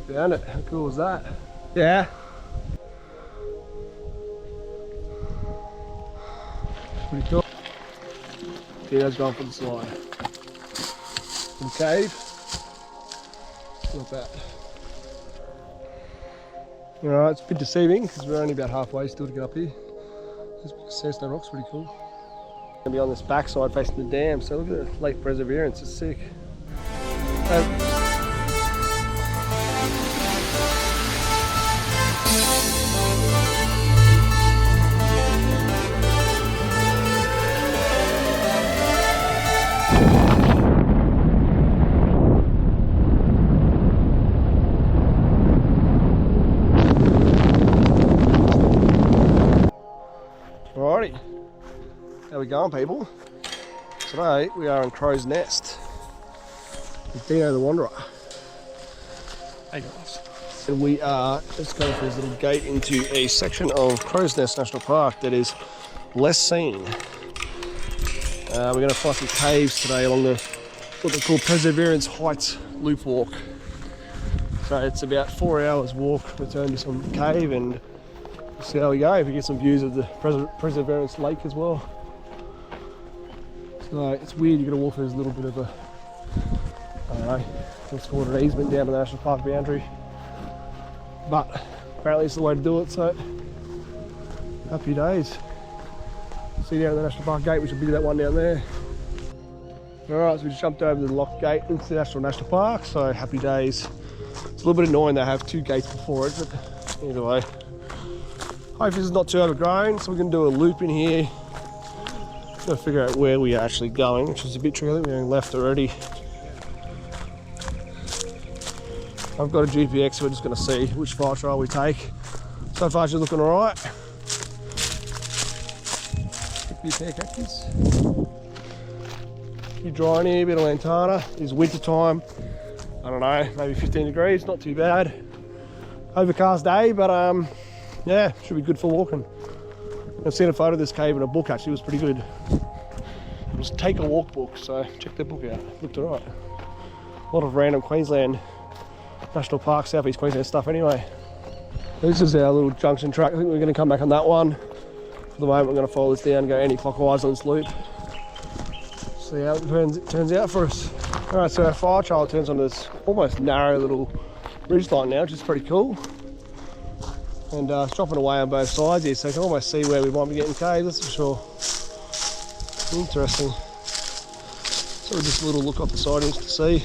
Found it. How cool was that? Yeah. Pretty cool. Dino's going for the slide. Some cave. Not bad. Alright, it's a bit deceiving because we're only about halfway still to get up here. This sandstone rock's pretty cool. Gonna be on this backside facing the dam, so look at the lake perseverance, it's sick. Alrighty, how we going, people? Today we are in Crow's Nest with Dino the Wanderer. Hey guys. And we are just going through this little gate into a section of Crows Nest National Park that is less seen. We're going to find some caves today along the what they call Perseverance Heights loop walk. So it's about 4 hours walk, return to some cave, and see how we go, if we get some views of the Perseverance Lake as well. So it's weird, you've got to walk through this little bit of a, I don't know, let's call it an easement down to the national park boundary. But apparently it's the way to do it, so happy days. See you down at the national park gate, which will be that one down there. Alright, so we just jumped over the locked gate into the national park, so happy days. It's a little bit annoying they have two gates before it, but either way. Hopefully this is not too overgrown, so we're going to do a loop in here. Got to figure out where we are actually going, which is a bit tricky. I think we're going left already. I've got a GPX, so we're just going to see which fire trail we take. So far she's looking alright. Pick me a pair of cactus. You're dry in here, a bit of lantana. It's winter time. I don't know, maybe 15 degrees, not too bad. Overcast day, but yeah, should be good for walking. I've seen a photo of this cave in a book, actually. It was pretty good. It was Take a Walk book, so check that book out. It looked alright. A lot of random Queensland National Park, Southeast Queensland stuff anyway. This is our little junction track. I think we're going to come back on that one. For the moment, we're going to follow this down and go anti-clockwise on this loop. See how it turns out for us. Alright, so our fire trail turns onto this almost narrow little ridge line now, which is pretty cool. And it's dropping away on both sides here, so you can almost see where we might be getting caves, that's for sure. Interesting. So we'll just a little look up the side just to see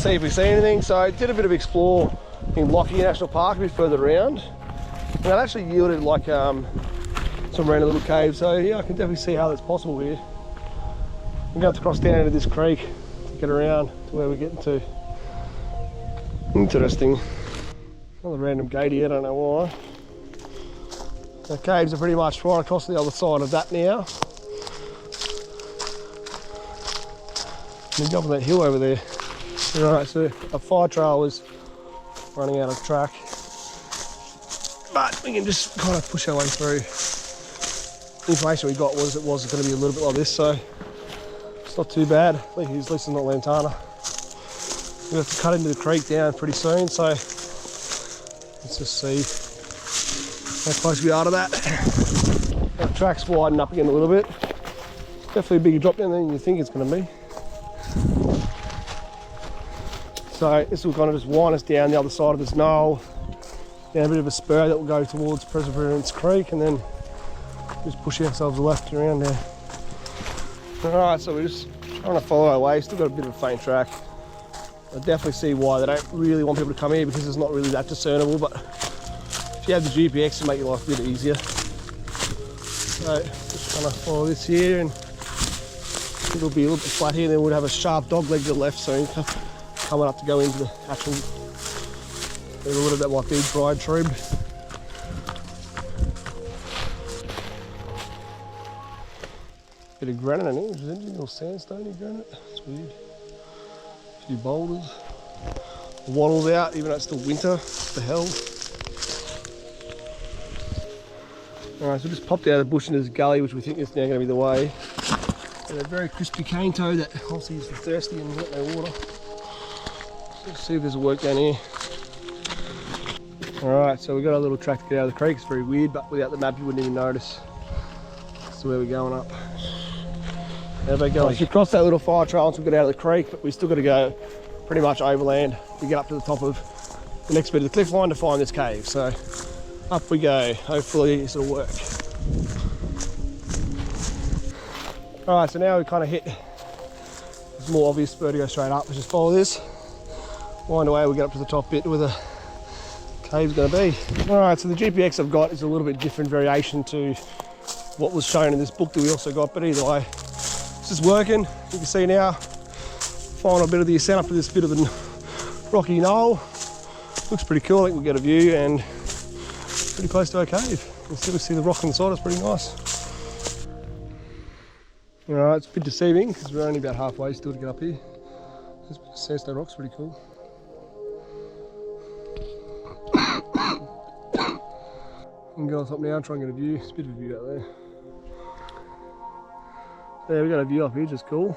if we see anything. So I did a bit of explore in Lockyer National Park a bit further around, and that actually yielded like some random little caves. So yeah, I can definitely see how that's possible here. We're going to have to cross down into this creek to get around to where we're getting to. Interesting. Another random gate here, I don't know why. The caves are pretty much right across the other side of that now. And jump on that hill over there. Alright, so a fire trail is running out of track. But we can just kind of push our way through. The information we got was it was going to be a little bit like this, so it's not too bad. At least it's not lantana. We have to cut into the creek down pretty soon, so let's just see how close we are to that. The track's widened up again a little bit. It's definitely a bigger drop down than you think it's going to be. So this will kind of just wind us down the other side of this knoll, down a bit of a spur that will go towards Perseverance Creek, and then just push ourselves left around there. Alright, so we're just trying to follow our way. Still got a bit of a faint track. I definitely see why they don't really want people to come here, because it's not really that discernible, but if you have the GPX it'll make your life a bit easier. So just trying to follow this here, and it'll be a little bit flat here, then we'll have a sharp dog leg to the left soon, coming up to go into the actual, a little bit like the dried trib. Bit of granite in here, which is interesting, or sandstone granite, it's weird. A few boulders. The wattle's out, even though it's still winter. What the hell? Alright, so we just popped out of the bush into this gully, which we think is now going to be the way. And a very crispy cane toe that Aussies are thirsty and want no water. Let's see if this will work down here. Alright, so we've got a little track to get out of the creek. It's very weird, but without the map you wouldn't even notice. That's where we're going up. There we go. We should cross that little fire trail once we get out of the creek, but we still got to go pretty much overland. We get up to the top of the next bit of the cliff line to find this cave. So up we go. Hopefully this will work. Alright, so now we kind of hit this more obvious spur to go straight up. Let's just follow this. Wind away, we get up to the top bit where the cave's going to be. Alright, so the GPX I've got is a little bit different variation to what was shown in this book that we also got, but either way, it's just working. You can see now, final bit of the ascent up to this bit of the rocky knoll. Looks pretty cool. I think we'll get a view and pretty close to our cave. You can see the rock on the side, it's pretty nice. Alright, it's a bit deceiving because we're only about halfway still to get up here. This bit of sandstone rock's pretty cool. We can go on top now and try and get a view. It's a bit of a view out there. There, we got a view up here, which is cool.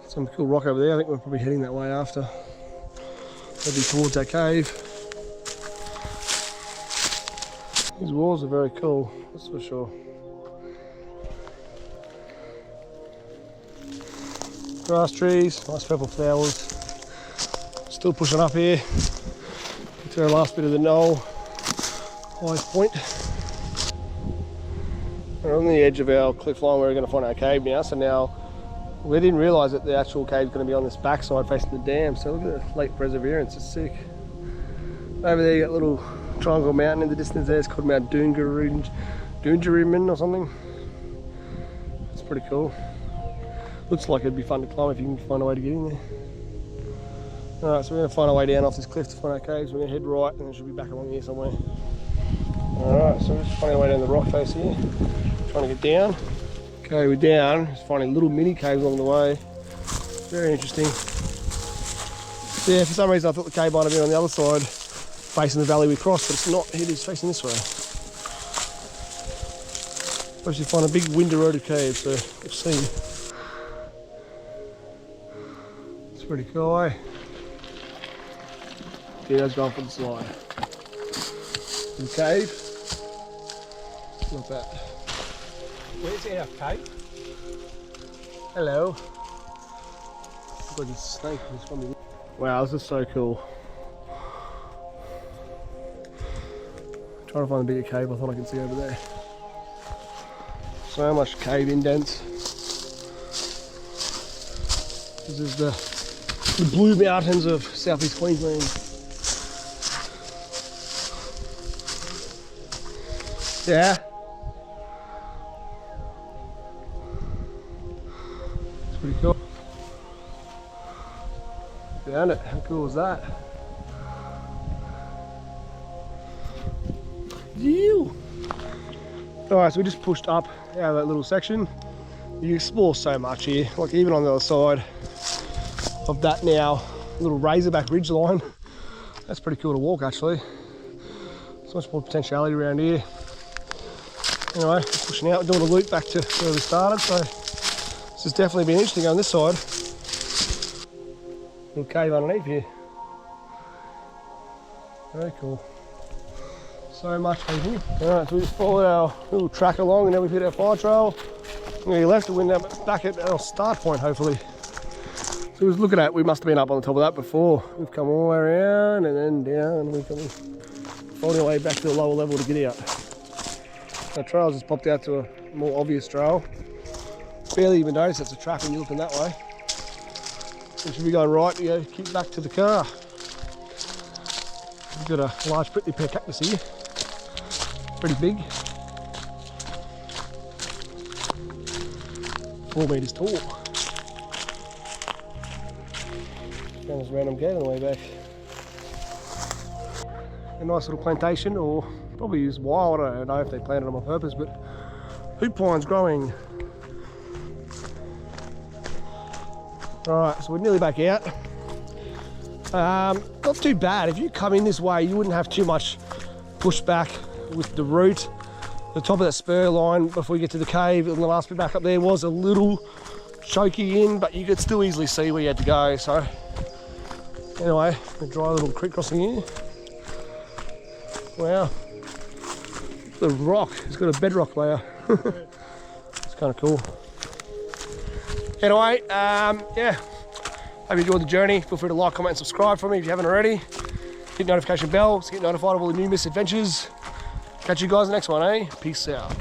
Some cool rock over there. I think we're probably heading that way after. Maybe towards that cave. These walls are very cool, that's for sure. Grass trees, nice purple flowers. Still pushing up here to our last bit of the knoll, highest point. We're on the edge of our cliff line where we're going to find our cave now. So now we didn't realise that the actual cave is going to be on this backside facing the dam. So look at the lake perseverance, it's sick. Over there you got a little triangle mountain in the distance there. It's called Mount Doonjariman or something. It's pretty cool. Looks like it'd be fun to climb if you can find a way to get in there. Alright, so we're going to find our way down off this cliff to find our caves. We're going to head right and then she'll be back along here somewhere. Alright, so we're just finding our way down the rock face here. Trying to get down. Okay, we're down. Just finding little mini caves along the way. Very interesting. Yeah, for some reason I thought the cave might have been on the other side, facing the valley we crossed, but it's not. It is facing this way. Actually find a big wind eroded cave, so we'll see. It's pretty cool, eh? Dino's going for the slide. The cave. Not bad. Where's our cave? Hello. Look at this snake. Wow, this is so cool. Trying to find a bigger cave I thought I could see over there. So much cave indents. This is the blue mountains of southeast Queensland. Yeah. It's pretty cool. Found it. How cool is that? You. Alright, so we just pushed up out of that little section. You explore so much here, like even on the other side of that now little razorback ridge line. That's pretty cool to walk actually. So much more potentiality around here. Anyway, pushing out, doing a loop back to where we started, so this has definitely been interesting on this side. Little cave underneath here. Very cool. So much people. Alright, so we just followed our little track along and then we've hit our fire trail. I'm going to go left and we're back at our start point hopefully. So we was looking at, we must have been up on the top of that before. We've come all the way around and then down and we've come folding our way back to the lower level to get out. Our trail's just popped out to a more obvious trail. Barely even notice it's a track when you're looking that way. We should be going right, you know, keep back to the car. We've got a large prickly pear cactus here. Pretty big. 4 metres tall. Found this random gate on the way back. A nice little plantation, or probably used wild. I don't know if they planted them on purpose, but hoop pine's growing. Alright, so we're nearly back out. Not too bad. If you come in this way, you wouldn't have too much pushback with the route. The top of that spur line before you get to the cave, and the last bit back up there was a little choky in, but you could still easily see where you had to go. So Anyway, a dry little creek crossing here. Wow. The rock, it's got a bedrock layer. It's kind of cool. Anyway, yeah. Hope you enjoyed the journey. Feel free to like, comment, and subscribe for me if you haven't already. Hit the notification bell to get notified of all the new misadventures. Catch you guys in the next one, eh? Peace out.